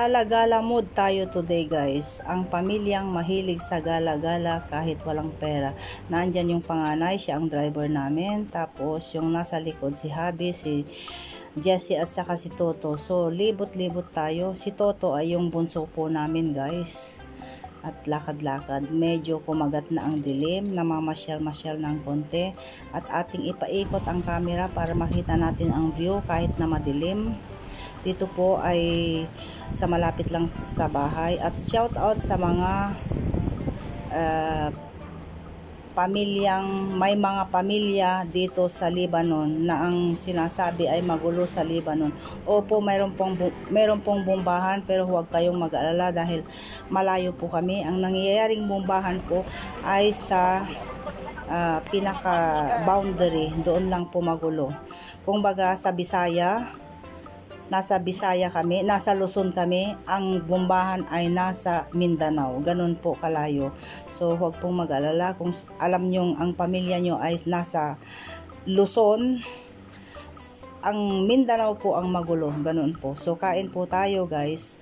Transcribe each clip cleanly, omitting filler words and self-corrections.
Gala-gala mood tayo today guys. Ang pamilyang mahilig sa gala-gala kahit walang pera. Nandyan yung panganay, siya ang driver namin. Tapos yung nasa likod si Habi, si Jessie at saka si Toto. So libot-libot tayo. Si Toto ay yung bunso po namin guys. At lakad-lakad. Medyo kumagat na ang dilim. Namamasyal-masyal ng konti. At ating ipaikot ang camera para makita natin ang view kahit na madilim. Dito po ay sa malapit lang sa bahay. At shout out sa mga may mga pamilya dito sa Lebanon na ang sinasabi ay magulo sa Lebanon. Opo, mayroon pong bombahan, pero huwag kayong mag-alala dahil malayo po kami. Ang nangyayaring bombahan po ay sa pinaka boundary, doon lang po magulo. Kung baga sa Bisaya, nasa Bisaya kami, nasa Luzon kami, ang bombahan ay nasa Mindanao. Ganun po kalayo. So, huwag pong mag-alala. Kung alam nyo ang pamilya nyo ay nasa Luzon, ang Mindanao po ang magulo. Ganun po. So, kain po tayo guys.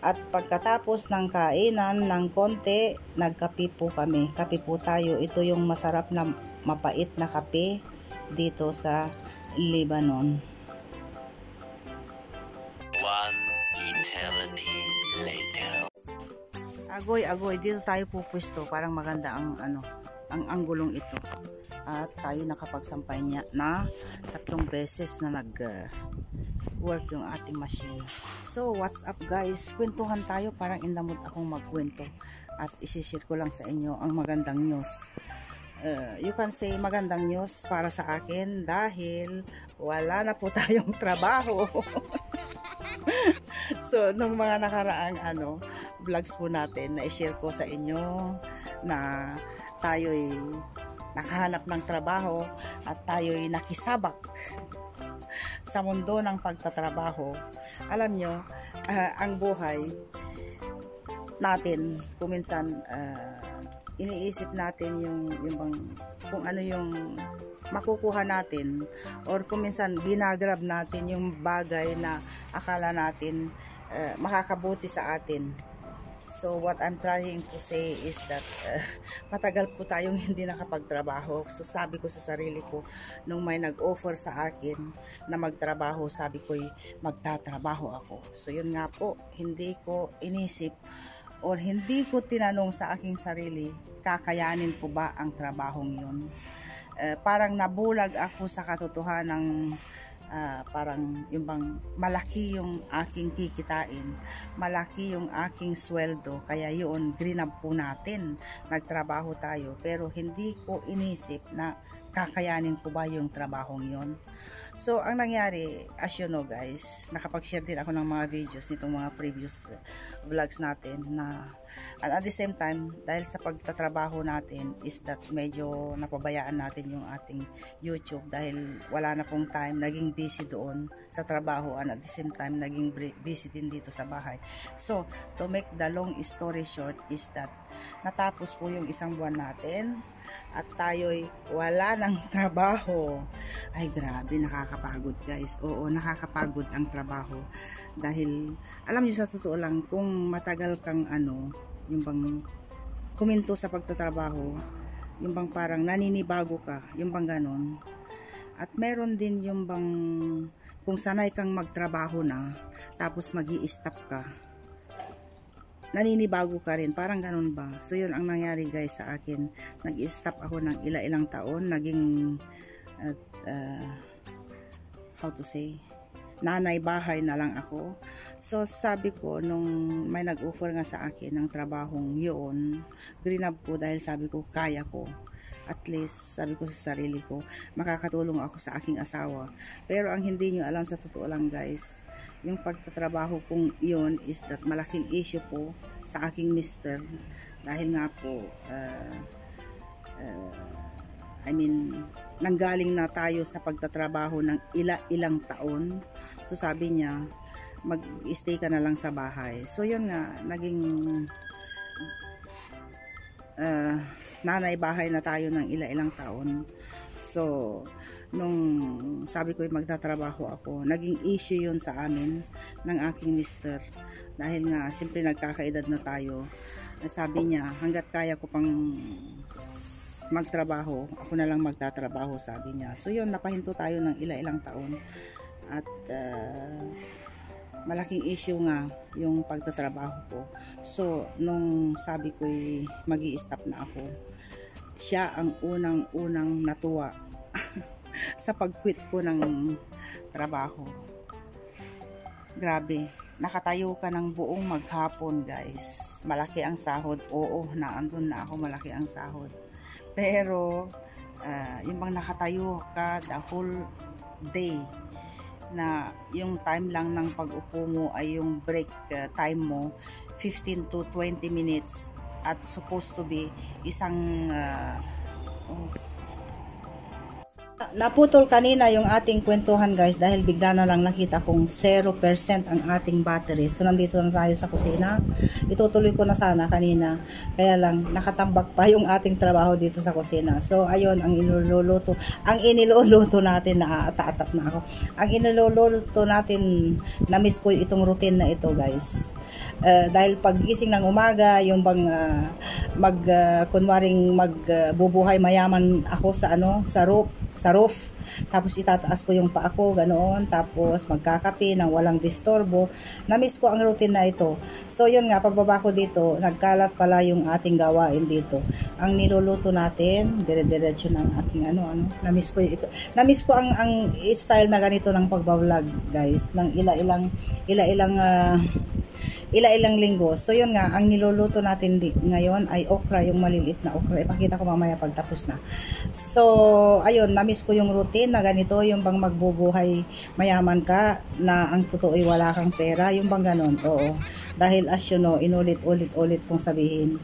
At pagkatapos ng kainan ng konti, nagkape po kami. Kape po tayo. Ito yung masarap na mapait na kape dito sa Lebanon. Eternity later. Agoy, dito tayo pupwesto, parang maganda ang ang anggulong ito. At tayo nakapagsampay niya na 3 beses na work yung ating machine. So, what's up guys? Kwentuhan tayo, parang in the mood akong magkwento. At isishare ko lang sa inyo ang magandang news. You can say magandang news para sa akin dahil wala na po tayong trabaho. So, nung mga nakaraang vlogs po natin, na-share ko sa inyo na tayo'y nakahanap ng trabaho at tayo'y nakisabak sa mundo ng pagtatrabaho. Alam nyo, ang buhay natin, kuminsan iniisip natin kung ano yung makukuha natin, or kung minsan ginagrab natin yung bagay na akala natin makakabuti sa atin. So what I'm trying to say is that matagal po tayong hindi nakapagtrabaho. So sabi ko sa sarili ko, nung may nag-offer sa akin na magtrabaho, sabi ko magtatrabaho ako. So yun nga po, hindi ko inisip or hindi ko tinanong sa aking sarili, kakayanin ko ba ang trabahong yun? Parang nabulag ako sa katotohanan, parang yung bang malaki yung aking kikitain, malaki yung aking sweldo, kaya yun grinab po natin, nagtrabaho tayo, pero hindi ko inisip na kakayanin ko ba yung trabahong yun. So ang nangyari, as you know guys, nakapag-share din ako ng mga videos nitong mga previous vlogs natin na, and at the same time, dahil sa pagtatrabaho natin is that medyo napabayaan natin yung ating YouTube dahil wala na pong time, naging busy doon sa trabaho, and at the same time naging busy din dito sa bahay. So to make the long story short is that natapos po yung 1 buwan natin at tayo'y wala ng trabaho. Ay grabe, nakakapagod guys. Oo, nakakapagod ang trabaho dahil alam niyo, sa totoo lang, kung matagal kang yung bang kuminto sa pagtatrabaho, yung bang parang naninibago ka, yung bang ganon. At meron din yung bang kung sanay kang magtrabaho na tapos magi-stop ka, naninibago ka rin, parang ganun ba. So yun ang nangyari guys sa akin. Nag-stop ako ng ilang taon, naging how to say, nanay bahay na lang ako. So sabi ko, nung may nag-offer nga sa akin ng trabahong yun, grinab ko dahil sabi ko kaya ko. At least, sabi ko sa sarili ko, makakatulong ako sa aking asawa. Pero ang hindi nyo alam, sa totoo lang guys, yung pagtatrabaho kong yun is that malaking issue po sa aking mister. Dahil nga po, nanggaling na tayo sa pagtatrabaho ng ilang taon. So sabi niya, mag-stay ka na lang sa bahay. So yun nga, naging nanay bahay na tayo ng ilang taon. So nung sabi ko magtatrabaho ako, naging issue yun sa amin ng aking mister. Dahil nga, siyempre nagkakaedad na tayo. Sabi niya, hanggat kaya ko pang magtrabaho, ako na lang magtatrabaho, sabi niya. So yun, napahinto tayo ng ilang taon. At malaking issue nga yung pagtatrabaho ko. So, nung sabi ko'y magi-stop na ako, siya ang unang-unang natuwa sa pag-quit ko ng trabaho. Grabe, nakatayo ka ng buong maghapon, guys. Malaki ang sahod. Oo, naandun na ako, malaki ang sahod. Pero, yung bang nakatayo ka the whole day, na yung time lang ng pag-upo mo ay yung break time mo 15 to 20 minutes at supposed to be isang naputol kanina yung ating kwentuhan, guys, dahil bigla na lang nakita kong 0% ang ating battery. So nandito na tayo sa kusina. Itutuloy ko na sana kanina, kaya lang nakatambak pa yung ating trabaho dito sa kusina. So ayun, ang iniluluto natin, na atap na ako. Ang iniluluto natin, na-miss ko itong routine na ito, guys. Dahil pagising ng umaga, yung bang kunwaring magbubuhay mayaman ako sa roof, tapos itataas ko yung paa ko, ganoon, tapos magkakape nang walang disturbo. Na-miss ko ang routine na ito. So yun nga, pagbaba ko dito, nagkalat pala yung ating gawain dito. Ang niluluto natin, dire-diretso ng aking na-miss ko ito. Na-miss ko ang style na ganito ng pagbablog, guys, ng ilang linggo. So yun nga, ang niluluto natin ngayon ay okra, yung maliliit na okra. Ipakita ko mamaya pagtapos na. So ayun, na-miss ko yung routine na ganito, yung bang magbubuhay mayaman ka, na ang totoo ay wala kang pera, yung bang ganon. Oo, dahil as you know, inulit-ulit kong sabihin,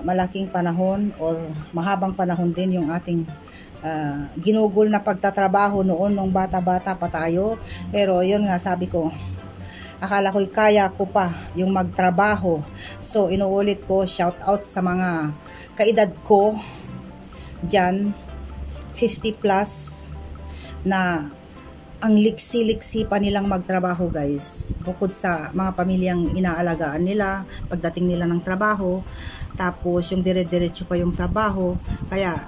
malaking panahon or mahabang panahon din yung ating ginugol na pagtatrabaho noon nung bata-bata pa tayo. Pero yun nga, sabi ko, akala ko'y kaya ko pa yung magtrabaho. So, inuulit ko, shout out sa mga kaedad ko dyan, 50 plus, na ang liksi-liksi pa nilang magtrabaho, guys. Bukod sa mga pamilyang inaalagaan nila, pagdating nila ng trabaho, tapos yung dire-diretso pa yung trabaho. Kaya,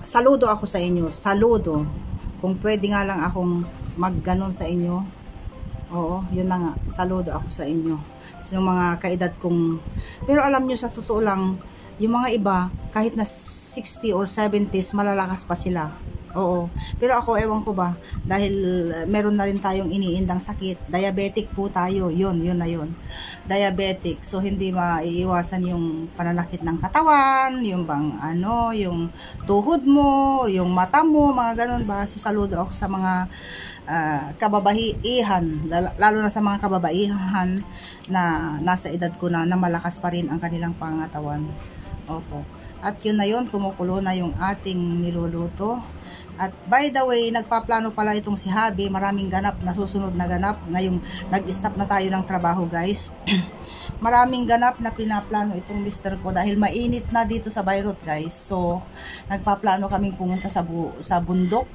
saludo ako sa inyo, saludo. Kung pwede nga lang akong magganon sa inyo, oo, yun na nga, saludo ako sa inyo. So, yung mga kaedad kong, pero alam nyo, sa totoo lang, yung mga iba, kahit na 60 or 70s, malalakas pa sila. Oo. Pero ako, ewan ko ba, dahil meron na rin tayong iniindang sakit, diabetic po tayo, yun na yun. Diabetic, so hindi maiiwasan yung pananakit ng katawan, yung bang yung tuhod mo, yung mata mo, mga ganun ba. So, saludo ako sa mga kababaihan, lalo na sa mga kababaihan na nasa edad ko na malakas pa rin ang kanilang pangatawan. Opo. At yun na yun, kumukulo na yung ating niluluto. At by the way, nagpaplano pala itong si Habi, maraming ganap, nasusunod na ganap. Ngayong nag-stop na tayo ng trabaho, guys. Maraming ganap na pinaplano itong mister ko dahil mainit na dito sa Bayreuth, guys. So, nagpaplano kaming pumunta sa bundok.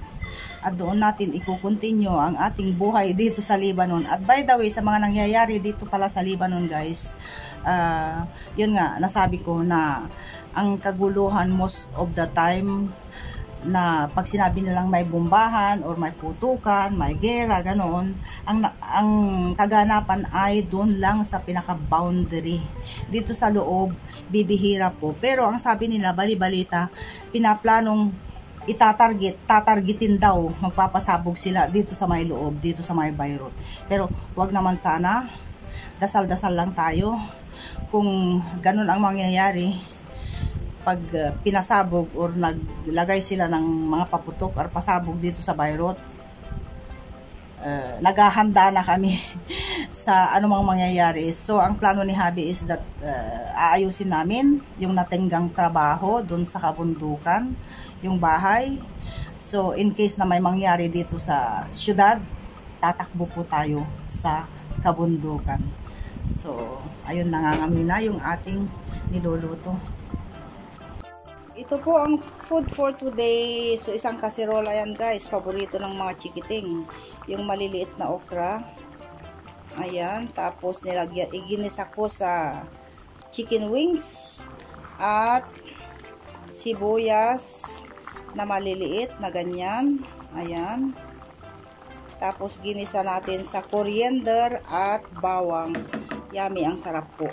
At doon natin ikukontinue ang ating buhay dito sa Lebanon. At by the way, sa mga nangyayari dito pala sa Lebanon, guys, yun nga, nasabi ko na ang kaguluhan most of the time, na pag sinabi nilang may bombahan or may putukan, may gera, ganoon, ang kaganapan ay doon lang sa pinaka-boundary. Dito sa loob, bibihira po. Pero ang sabi nila, bali-balita, pinaplanong tatargetin daw, magpapasabog sila dito sa may loob, dito sa may Bayreuth. Pero wag naman sana, dasal-dasal lang tayo. Kung ganun ang mangyayari, pag pinasabog or naglagay sila ng mga paputok or pasabog dito sa Bayreuth, naghahanda na kami sa anumang mangyayari. So, ang plano ni Habi is that aayusin namin yung natinggang trabaho dun sa kabundukan, yung bahay. So, in case na may mangyari dito sa syudad, tatakbo po tayo sa kabundukan. So, ayun, nangangamoy na yung ating niluluto. Ito po ang food for today. So, isang kaserola yan, guys. Paborito ng mga chikiting. Yung maliliit na okra. Ayan, tapos nilagyan, iginisa ko sa chicken wings at sibuyas na maliliit na ganyan. Ayan. Tapos ginisa natin sa coriander at bawang. Yummy, ang sarap po.